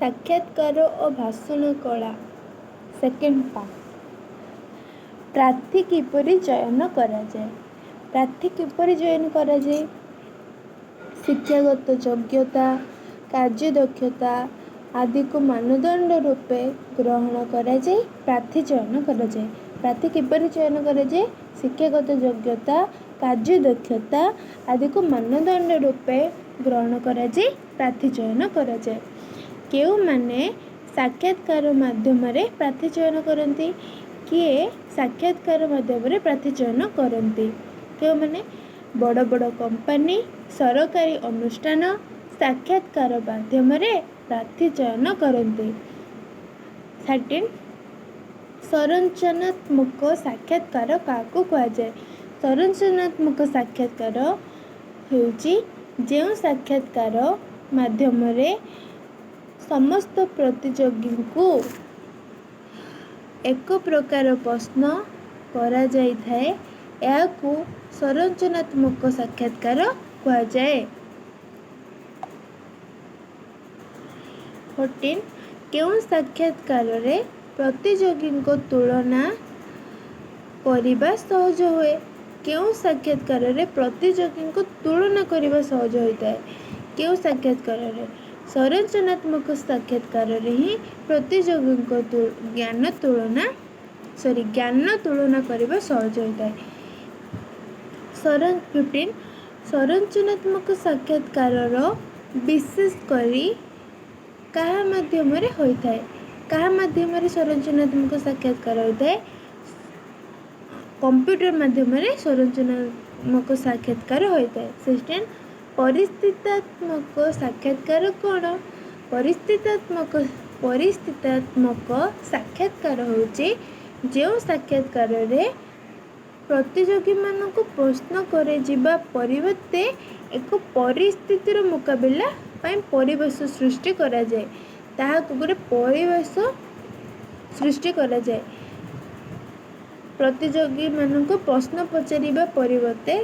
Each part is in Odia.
ସାକ୍ଷାତକାର ଓ ଭାଷଣ କଳା। Second part. ପ୍ରାର୍ଥୀ କିପରି ଚୟନ କରାଯାଏ? ପ୍ରାର୍ଥୀ କିପରି ଚୟନ କରାଯାଏ? ଶିକ୍ଷାଗତ ଯୋଗ୍ୟତା, କାର୍ଯ୍ୟଦକ୍ଷତା ଆଦିକୁ ମାନଦଣ୍ଡ ରୂପେ ଗ୍ରହଣ କରାଯାଇ ପ୍ରାର୍ଥୀ ଚୟନ କରାଯାଏ। ପ୍ରାର୍ଥୀ କିପରି ଚୟନ କରାଯାଏ? ଶିକ୍ଷାଗତ ଯୋଗ୍ୟତା, କାର୍ଯ୍ୟଦକ୍ଷତା ଆଦିକୁ ମାନଦଣ୍ଡ ରୂପେ ଗ୍ରହଣ କରାଯାଇ ପ୍ରାର୍ଥୀ ଚୟନ କରାଯାଏ। କେଉଁମାନେ ସାକ୍ଷାତକାର ମାଧ୍ୟମରେ ପ୍ରାର୍ଥୀ ଚୟନ କରନ୍ତି? କିଏ ସାକ୍ଷାତକାର ମାଧ୍ୟମରେ ପ୍ରାର୍ଥୀ ଚୟନ କରନ୍ତି? କେଉଁମାନେ? ବଡ଼ ବଡ଼ କମ୍ପାନୀ, ସରକାରୀ ଅନୁଷ୍ଠାନ ସାକ୍ଷାତକାର ମାଧ୍ୟମରେ ପ୍ରାର୍ଥୀ ଚୟନ କରନ୍ତି। 13. ସଂରଚନାତ୍ମକ ସାକ୍ଷାତକାର କାହାକୁ କୁହାଯାଏ? ସଂରଚନାତ୍ମକ ସାକ୍ଷାତକାର ହେଉଛି ଯେଉଁ ସାକ୍ଷାତକାର ମାଧ୍ୟମରେ ସମସ୍ତ ପ୍ରତିଯୋଗୀଙ୍କୁ ଏକ ପ୍ରକାର ପ୍ରଶ୍ନ କରାଯାଇଥାଏ, ଏହାକୁ ସଂରଚନାତ୍ମକ ସାକ୍ଷାତକାର କୁହାଯାଏ। 14. କେଉଁ ସାକ୍ଷାତକାରରେ ପ୍ରତିଯୋଗୀଙ୍କ ତୁଳନା କରିବା ସହଜ ହୁଏ? କେଉଁ ସାକ୍ଷାତକାରରେ ପ୍ରତିଯୋଗୀଙ୍କୁ ତୁଳନା କରିବା ସହଜ ହୋଇଥାଏ? କେଉଁ ସାକ୍ଷାତକାରରେ? ସଂରଚନାତ୍ମକ ସାକ୍ଷାତକାରରେ ହିଁ ପ୍ରତିଯୋଗୀଙ୍କ ଜ୍ଞାନ ତୁଳନା କରିବା ସହଜ ହୋଇଥାଏ। 15. ସଂରଚନାତ୍ମକ ସାକ୍ଷାତକାରର ବିଶେଷ କରି କାହା ମାଧ୍ୟମରେ ହୋଇଥାଏ? କାହା ମାଧ୍ୟମରେ ସଂରଚନାତ୍ମକ ସାକ୍ଷାତକାର ହୋଇଥାଏ? କମ୍ପ୍ୟୁଟର ମାଧ୍ୟମରେ ସଂରଚନାତ୍ମକ ସାକ୍ଷାତକାର ହୋଇଥାଏ। 16. ପରିସ୍ଥିତାତ୍ମକ ସାକ୍ଷାତକାର କ'ଣ? ପରିସ୍ଥିତାତ୍ମକ ସାକ୍ଷାତକାର ହେଉଛି ଯେଉଁ ସାକ୍ଷାତକାରରେ ପ୍ରତିଯୋଗୀମାନଙ୍କୁ ପ୍ରଶ୍ନ କରାଯିବା ପରିବର୍ତ୍ତେ ଏକ ପରିସ୍ଥିତିର ମୁକାବିଲା ପାଇଁ ପରିବେଶ ସୃଷ୍ଟି କରାଯାଏ। ତାହାକୁ ଗୋଟେ ପରିବେଶ ସୃଷ୍ଟି କରାଯାଏ। ପ୍ରତିଯୋଗୀମାନଙ୍କୁ ପ୍ରଶ୍ନ ପଚାରିବା ପରିବର୍ତ୍ତେ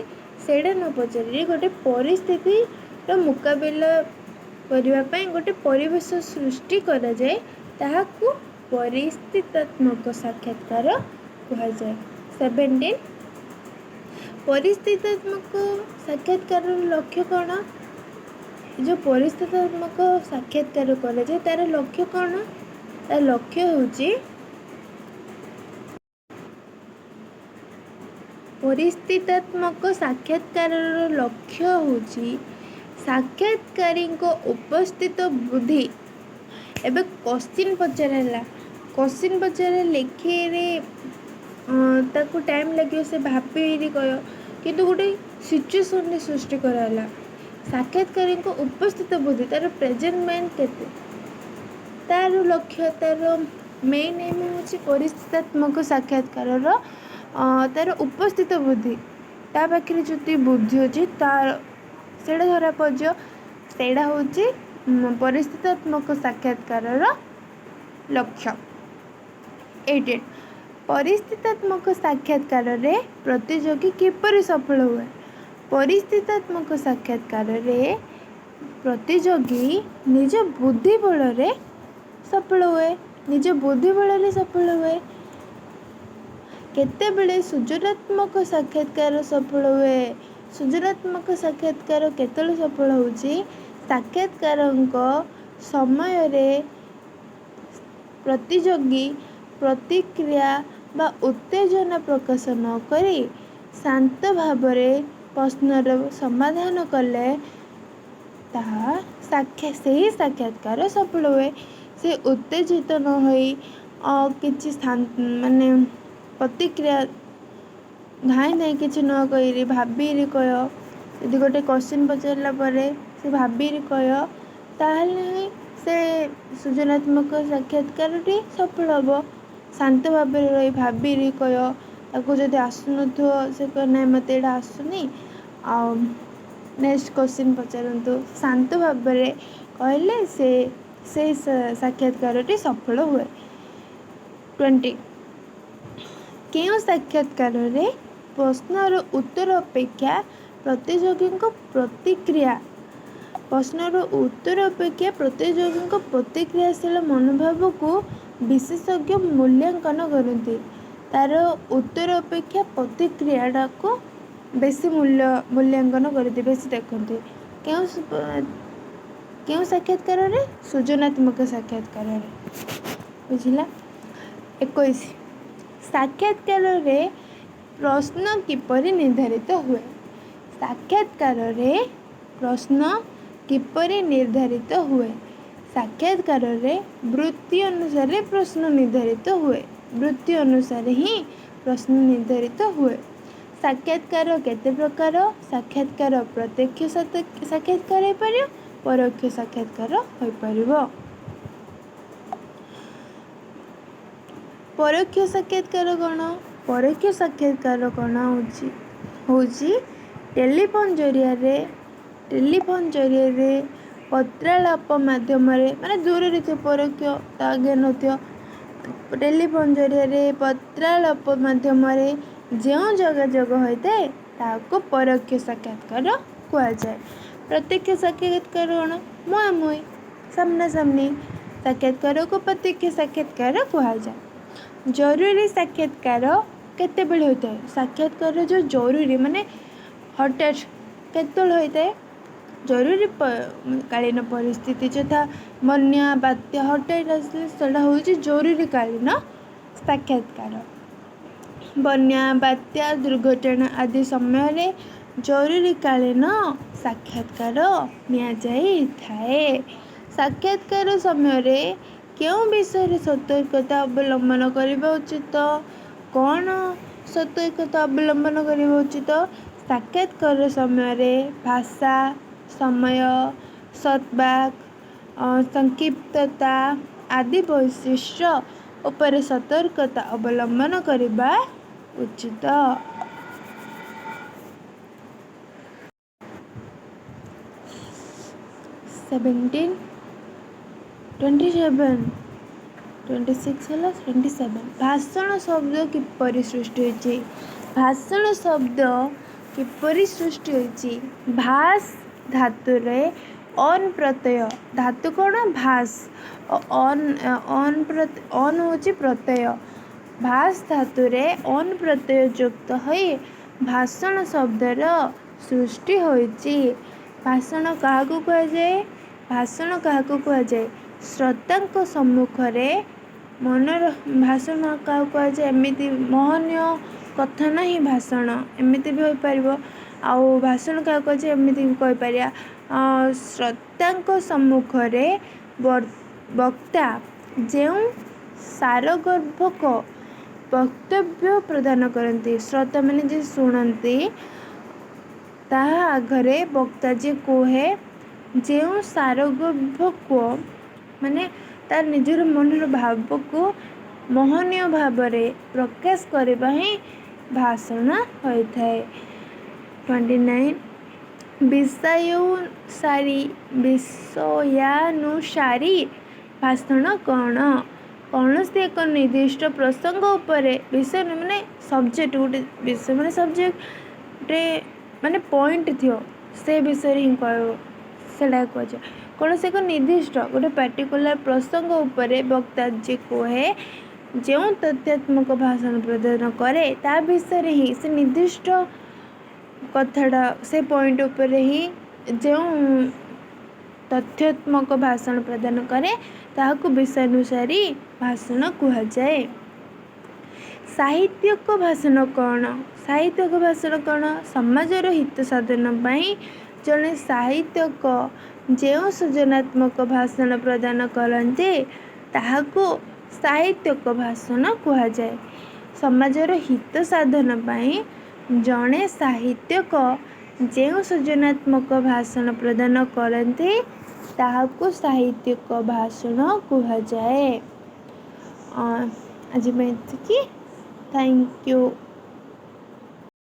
ସେଇଟା ନ ପଚାରି ଗୋଟେ ପରିସ୍ଥିତିର ମୁକାବିଲା କରିବା ପାଇଁ ଗୋଟେ ପରିବେଶ ସୃଷ୍ଟି କରାଯାଏ, ତାହାକୁ ପରିସ୍ଥିତାତ୍ମକ ସାକ୍ଷାତକାର କୁହାଯାଏ। 17. ପରିସ୍ଥିତାତ୍ମକ ସାକ୍ଷାତକାରର ଲକ୍ଷ୍ୟ କ'ଣ? ଯେଉଁ ପରିସ୍ଥିତାତ୍ମକ ସାକ୍ଷାତକାର କରାଯାଏ ତା'ର ଲକ୍ଷ୍ୟ କ'ଣ? ତା'ର ଲକ୍ଷ୍ୟ ହେଉଛି ପରିସ୍ଥିତାତ୍ମକ ସାକ୍ଷାତକାରର ଲକ୍ଷ୍ୟ ହେଉଛି ସାକ୍ଷାତକାରୀଙ୍କ ଉପସ୍ଥିତ ବୁଦ୍ଧି। ଏବେ କ୍ୱେଶ୍ଚିନ୍ ପଚାରିଲା, କ୍ୱେଶ୍ଚିନ୍ ପଚାରିଲେ ଲେଖିରେ ତାକୁ ଟାଇମ୍ ଲାଗିବ, ସେ ଭାବିରି କହିବ, କିନ୍ତୁ ଗୋଟେ ସିଚୁଏସନରେ ସୃଷ୍ଟି କରାହେଲା। ସାକ୍ଷାତକାରୀଙ୍କ ଉପସ୍ଥିତ ବୁଦ୍ଧି, ତା'ର ପ୍ରେଜେଣ୍ଟ ମାଇଣ୍ଡ କେତେ, ତା'ର ଲକ୍ଷ୍ୟ, ତା'ର ମେନ୍ ଏମ୍ ହେଉଛି ପରିସ୍ଥିତାତ୍ମକ ସାକ୍ଷାତକାରର ତା'ର ଉପସ୍ଥିତ ବୁଦ୍ଧି। ତା ପାଖରେ ଯଦି ବୁଦ୍ଧି ଅଛି ସେଇଟା ଧରା ପଡ଼ିଯିବ। ସେଇଟା ହେଉଛି ପରିସ୍ଥିତାତ୍ମକ ସାକ୍ଷାତକାରର ଲକ୍ଷ୍ୟ। 18. ପରିସ୍ଥିତାତ୍ମକ ସାକ୍ଷାତକାରରେ ପ୍ରତିଯୋଗୀ କିପରି ସଫଳ ହୁଏ? ପରିସ୍ଥିତାତ୍ମକ ସାକ୍ଷାତକାରରେ ପ୍ରତିଯୋଗୀ ନିଜ ବୁଦ୍ଧି ବଳରେ ସଫଳ ହୁଏ। ନିଜ ବୁଦ୍ଧି ବଳରେ ସଫଳ ହୁଏ। କେତେବେଳେ ସୃଜନାତ୍ମକ ସାକ୍ଷାତକାର ସଫଳ ହୁଏ? ସୃଜନାତ୍ମକ ସାକ୍ଷାତକାର କେତେବେଳେ ସଫଳ ହେଉଛି? ସାକ୍ଷାତକାରଙ୍କ ସମୟରେ ପ୍ରତିଯୋଗୀ ପ୍ରତିକ୍ରିୟା ବା ଉତ୍ତେଜନା ପ୍ରକାଶ ନ କରି ଶାନ୍ତ ଭାବରେ ପ୍ରଶ୍ନର ସମାଧାନ କଲେ ସେହି ସାକ୍ଷାତକାର ସଫଳ ହୁଏ। ସେ ଉତ୍ତେଜିତ ନ ହୋଇ କିଛି ପ୍ରତିକ୍ରିୟା ଧାଇଁ କିଛି ନ କରି ଭାବିରି କହିବ। ଯଦି ଗୋଟେ କ୍ୱେଶ୍ଚିନ୍ ପଚାରିଲା ପରେ ସେ ଭାବିରି କହିବ, ତାହେଲେ ହିଁ ସେ ସୃଜନାତ୍ମକ ସାକ୍ଷାତକାରଟି ସଫଳ ହେବ। ଶାନ୍ତ ଭାବରେ ରହି ଭାବିରି କହିବ। ତାକୁ ଯଦି ଆସୁନଥିବ, ସେ କହିବ ନାଇଁ ମୋତେ ଏଇଟା ଆସୁନି, ଆଉ ନେକ୍ସଟ କ୍ୱେଶ୍ଚିନ୍ ପଚାରନ୍ତୁ। ଶାନ୍ତ ଭାବରେ କହିଲେ ସେଇ ସାକ୍ଷାତକାରଟି ସଫଳ ହୁଏ। 20. କେଉଁ ସାକ୍ଷାତକାରରେ ପ୍ରଶ୍ନର ଉତ୍ତର ଅପେକ୍ଷା ପ୍ରତିଯୋଗୀଙ୍କ ପ୍ରତିକ୍ରିୟା ପ୍ରଶ୍ନର ଉତ୍ତର ଅପେକ୍ଷା ପ୍ରତିଯୋଗୀଙ୍କ ପ୍ରତିକ୍ରିୟାଶୀଳ ମନୋଭାବକୁ ବିଶେଷଜ୍ଞ ମୂଲ୍ୟାଙ୍କନ କରନ୍ତି। ତାର ଉତ୍ତର ଅପେକ୍ଷା ପ୍ରତିକ୍ରିୟାଟାକୁ ବେଶୀ ମୂଲ୍ୟାଙ୍କନ କରନ୍ତି, ବେଶୀ ଦେଖନ୍ତି। କେଉଁ ସାକ୍ଷାତକାରରେ? ସୃଜନାତ୍ମକ ସାକ୍ଷାତକାରରେ। ବୁଝିଲା? 21 ସାକ୍ଷାତକାରରେ ପ୍ରଶ୍ନ କିପରି ନିର୍ଦ୍ଧାରିତ ହୁଏ? ସାକ୍ଷାତକାରରେ ପ୍ରଶ୍ନ କିପରି ନିର୍ଦ୍ଧାରିତ ହୁଏ? ସାକ୍ଷାତକାରରେ ବୃତ୍ତି ଅନୁସାରେ ପ୍ରଶ୍ନ ନିର୍ଦ୍ଧାରିତ ହୁଏ। ବୃତ୍ତି ଅନୁସାରେ ହିଁ ପ୍ରଶ୍ନ ନିର୍ଦ୍ଧାରିତ ହୁଏ। ସାକ୍ଷାତକାର କେତେ ପ୍ରକାର? ସାକ୍ଷାତକାର ପ୍ରତ୍ୟକ୍ଷ ସାକ୍ଷାତକାର ହୋଇପାରିବ, ପରୋକ୍ଷ ସାକ୍ଷାତକାର ହୋଇପାରିବ। ପରୋକ୍ଷ ସାକ୍ଷାତକାର କ'ଣ? ପରୋକ୍ଷ ସାକ୍ଷାତକାର କ'ଣ ହେଉଛି ଟେଲିଫୋନ୍ ଜରିଆରେ ପତ୍ରାଳାପ ମାଧ୍ୟମରେ, ମାନେ ଦୂରରେ ଥିବ, ପରୋକ୍ଷ ତା ଆଗେ ନଥିବ। ଟେଲିଫୋନ୍ ଜରିଆରେ ପତ୍ରାଳାପ ମାଧ୍ୟମରେ ଯେଉଁ ଯୋଗାଯୋଗ ହୋଇଥାଏ ତାହାକୁ ପରୋକ୍ଷ ସାକ୍ଷାତକାର କୁହାଯାଏ। ପ୍ରତ୍ୟକ୍ଷ ସାକ୍ଷାତକାର କ'ଣ? ମୁହାଁମୁହିଁ, ସାମ୍ନାସାମ୍ନି ସାକ୍ଷାତକାରକୁ ପ୍ରତ୍ୟକ୍ଷ ସାକ୍ଷାତକାର କୁହାଯାଏ। ଜରୁରୀ ସାକ୍ଷାତକାର କେତେବେଳେ ହୋଇଥାଏ? ସାକ୍ଷାତକାର ଯେଉଁ ଜରୁରୀ, ମାନେ ହଠାତ୍ କେତେବେଳେ ହୋଇଥାଏ? ଜରୁରୀ କାଳୀନ ପରିସ୍ଥିତି, ଯଥା ବନ୍ୟା, ବାତ୍ୟା ହଠାତ୍ ଆସିଲେ ସେଟା ହେଉଛି ଜରୁରୀକାଳୀନ ସାକ୍ଷାତକାର। ବନ୍ୟା, ବାତ୍ୟା, ଦୁର୍ଘଟଣା ଆଦି ସମୟରେ ଜରୁରୀକାଳୀନ ସାକ୍ଷାତକାର ନିଆଯାଇଥାଏ। ସାକ୍ଷାତକାର ସମୟରେ କେଉଁ ବିଷୟରେ ସତର୍କତା ଅବଲମ୍ବନ କରିବା ଉଚିତ? କ'ଣ ସତର୍କତା ଅବଲମ୍ବନ କରିବା ଉଚିତ? ସାକ୍ଷାତକାର ସମୟରେ ଭାଷା, ସମୟ, ସଦ୍ବାକ୍, ସଂକ୍ଷିପ୍ତତା ଆଦି ବୈଶିଷ୍ଟ୍ୟ ଉପରେ ସତର୍କତା ଅବଲମ୍ବନ କରିବା ଉଚିତ। 27 26 ହେଲା 27। ଭାଷଣ ଶବ୍ଦ କିପରି ସୃଷ୍ଟି ହୋଇଛି? ଭାଷଣ ଶବ୍ଦ କିପରି ସୃଷ୍ଟି ହୋଇଛି? ଭାଷ ଧାତୁରେ ଅନ୍ ପ୍ରତ୍ୟୟ। ଧାତୁ କ'ଣ? ଭାଷ। ଅନ୍ ହେଉଛି ପ୍ରତ୍ୟୟ। ଭାଷ ଧାତୁରେ ଅନ୍ ପ୍ରତ୍ୟୟ ଯୁକ୍ତ ହୋଇ ଭାଷଣ ଶବ୍ଦର ସୃଷ୍ଟି ହୋଇଛି। ଭାଷଣ କାହାକୁ କୁହାଯାଏ? ଭାଷଣ କାହାକୁ କୁହାଯାଏ? ଶ୍ରୋତାଙ୍କ ସମ୍ମୁଖରେ ଭାଷଣ କାହାକୁ କୁହାଯାଏ? ଏମିତି ମହନୀୟ କଥା ନାହିଁ ଭାଷଣ, ଏମିତି ବି ହୋଇପାରିବ। ଆଉ ଭାଷଣ କାହାକୁ କୁହାଯାଏ? ଏମିତି ବି କହିପାରିବା, ଶ୍ରୋତାଙ୍କ ସମ୍ମୁଖରେ ବକ୍ତା ଯେଉଁ ସାରଗର୍ଭକ ବକ୍ତବ୍ୟ ପ୍ରଦାନ କରନ୍ତି, ଶ୍ରୋତାମାନେ ଯେ ଶୁଣନ୍ତି, ତାହା ଆଗରେ ବକ୍ତା ଯେ କୁହେ ଯେଉଁ ସାରଗର୍ଭକ, ମାନେ ତାର ନିଜର ମନର ଭାବକୁ ମହନୀୟ ଭାବରେ ପ୍ରକାଶ କରିବା ହିଁ ଭାଷଣ ହୋଇଥାଏ। 29 ବିଷୟାନୁସାରୀ ଭାଷଣ କ'ଣ? କୌଣସି ଏକ ନିର୍ଦ୍ଦିଷ୍ଟ ପ୍ରସଙ୍ଗ ଉପରେ, ବିଷୟ ମାନେ ସବଜେକ୍ଟ, ଗୋଟେ ବିଷୟ ମାନେ ସବଜେକ୍ଟରେ ମାନେ ପଏଣ୍ଟ ଥିବ, ସେ ବିଷୟରେ ହିଁ କହିବ, ସେଇଟା କୁହାଯାଏ। କୌଣସି ଏକ ନିର୍ଦ୍ଦିଷ୍ଟ ଗୋଟେ ପାର୍ଟିକୁଲାର ପ୍ରସଙ୍ଗ ଉପରେ ବକ୍ତା ଯେ କୁହେ, ଯେଉଁ ତଥ୍ୟାତ୍ମକ ଭାଷଣ ପ୍ରଦାନ କରେ, ତା ବିଷୟରେ ହିଁ, ସେ ନିର୍ଦ୍ଦିଷ୍ଟ କଥାଟା, ସେ ପଏଣ୍ଟ ଉପରେ ହିଁ ଯେଉଁ ତଥ୍ୟାତ୍ମକ ଭାଷଣ ପ୍ରଦାନ କରେ ତାହାକୁ ବିଷୟାନୁସାରୀ ଭାଷଣ କୁହାଯାଏ। ସାହିତ୍ୟିକ ଭାଷଣ କ'ଣ? ସାହିତ୍ୟିକ ଭାଷଣ କ'ଣ? ସମାଜର ହିତ ସାଧନ ପାଇଁ ଜଣେ ସାହିତ୍ୟିକ ଯେଉଁ ସୃଜନାତ୍ମକ ଭାଷଣ ପ୍ରଦାନ କରନ୍ତି ତାହାକୁ ସାହିତ୍ୟିକ ଭାଷଣ କୁହାଯାଏ। ସମାଜର ହିତ ସାଧନ ପାଇଁ ଜଣେ ସାହିତ୍ୟିକ ଯେଉଁ ସୃଜନାତ୍ମକ ଭାଷଣ ପ୍ରଦାନ କରନ୍ତି ତାହାକୁ ସାହିତ୍ୟିକ ଭାଷଣ କୁହାଯାଏ। ଆଜି ପାଇଁ ଏତିକି। Thank you.